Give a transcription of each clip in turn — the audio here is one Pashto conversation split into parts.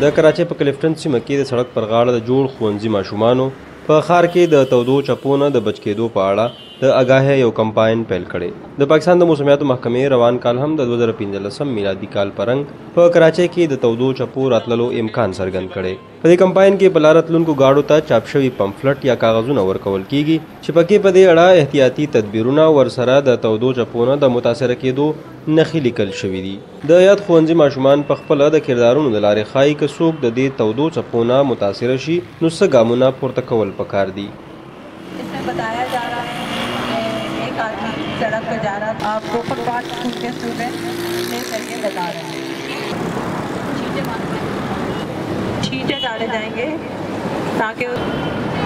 د کراچۍ په کلیفټن سیمه کې د سړک پر غاړه د جوړ ښوونځي ماشومانو په ښار کې د تودو چپو نه د بچ کېدو په اړه د اګاهۍ یو کمپاین پیل کړی. د پاکستان د موسمیاتو محکمې روان کال هم د 2015 میلادي کال په رنګ په کراچۍ کې د تودو چپو راتللو امکان څرګند کړی. په دې کمپاین کې په لاره تلونکو ګاډو ته چاپ شوي پمفلټ یا کاغذونه ورکول کیږي چې پکې په دې اړه احتیاطي تدبیرونه ورسره د تودو چپو نه د متاثره کېدو نښې لیکل شوي دي. د یاد ښوونځي ماشومان په خپله د کردارونو د لارې ښایي که څوک د دې تودو چپو نه متاثره شي نو څه ګامونه پورته کول پکار دي. इसमें बताया जा रहा है कि एक आदमी सड़क पर जा रहा था, आपको फुटपाथ स्कूल के स्टूडेंट ने करके बता रहे हैं छींटे डाले जाएंगे ताकि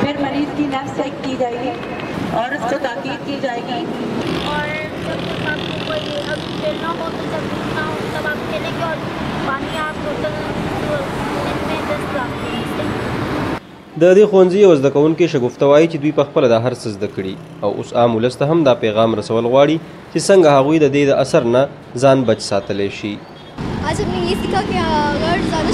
फिर मरीज की नब्ज चेक की जाएगी और उसको ताकीद की जाएगी और जब आपको कोई अब खेलना हो तो जब ना हो तब आप खेलेंगे और पानी आप बोतल में 10 ग्राम د دې ښوونځي یو زده کوونکي شګفته وایي چې دوی په خپله دا هر څه زده کړي او اوس عام ولس ته هم دا پیغام رسول غواړي چې څنګه هغوی د دې د اثر نه ځان بچ ساتلی شي. आज हमने ये सीखा कि अगर ज़्यादा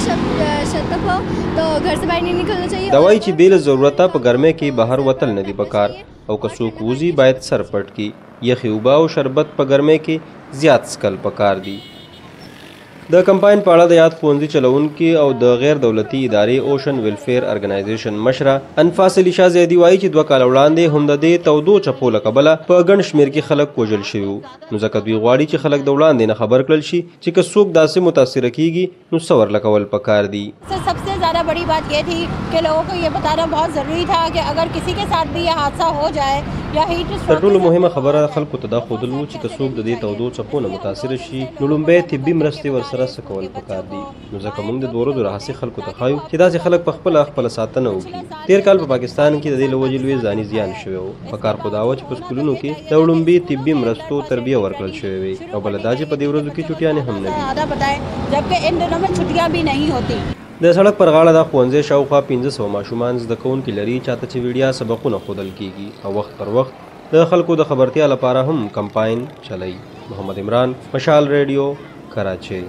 शतक हो तो घर से बाहर नहीं निकलना चाहिए. دا وایي چې بې له ضرورته په ګرمۍ کې بهر وتل نه دي پکار او که څوک وځي باید سر پټ کړي. یخې اوبه او شربت په ګرمۍ کې زیات څښل پکار دي. د کمپاین په اړه د یاد ښوونځي چلوونکي او د غیر دولتي ادارې اوشن ویلفیر ارګنایزیشن مشره انفاس علي شاه زیدي وایي چې 2 کاله وړاندې هم د دې تودو چپو له کبله په ګڼ شمېر کې خلک وژل شوي وو. نو ځکه دوی غواړي چې خلک د وړاندې نه خبر کړل شي چې که څوک داسې متاثره کیږي نو څه ورله کول پکار دي. सबसे ज़्यादा बड़ी बात ये थी कि लोगों को ये बताना बहुत ज़रूरी था कि अगर किसी के साथ भी ये हादसा हो जाए या हीट تر ټولو مهمه خبره خلکو ته دا ښودل وو چې که څوک د دې تودو چپو نه متاثره شي نو لومبی طبي مرستې ورسره څه کول پکار دي. نو ځکه موږ د 2 ورځو راهیسې خلکو ته ښایو چې داسې خلک په خپله ساتنه وکړي. تېر کال په پاکستان کې د دې له وجې لوی ځاني زیان شوی و. پکار خو دا وه چې په سکولونو کې د لومبي طبي مرستو تربیه ورکړل شوې وي او بله دا چې په دې ورځو کې چټیانې هم نه دي. د سړک پر غاړه دا ښوونځی شاوخوا 1500 ماشومان زده کوونکي لري چاته چې ویډیا سبقونه ښودل کیږي او وخت پر وخت د خلکو د خبرتیا لپاره هم کمپاین چلوي. محمد عمران، مشال ریډیو، کراچۍ.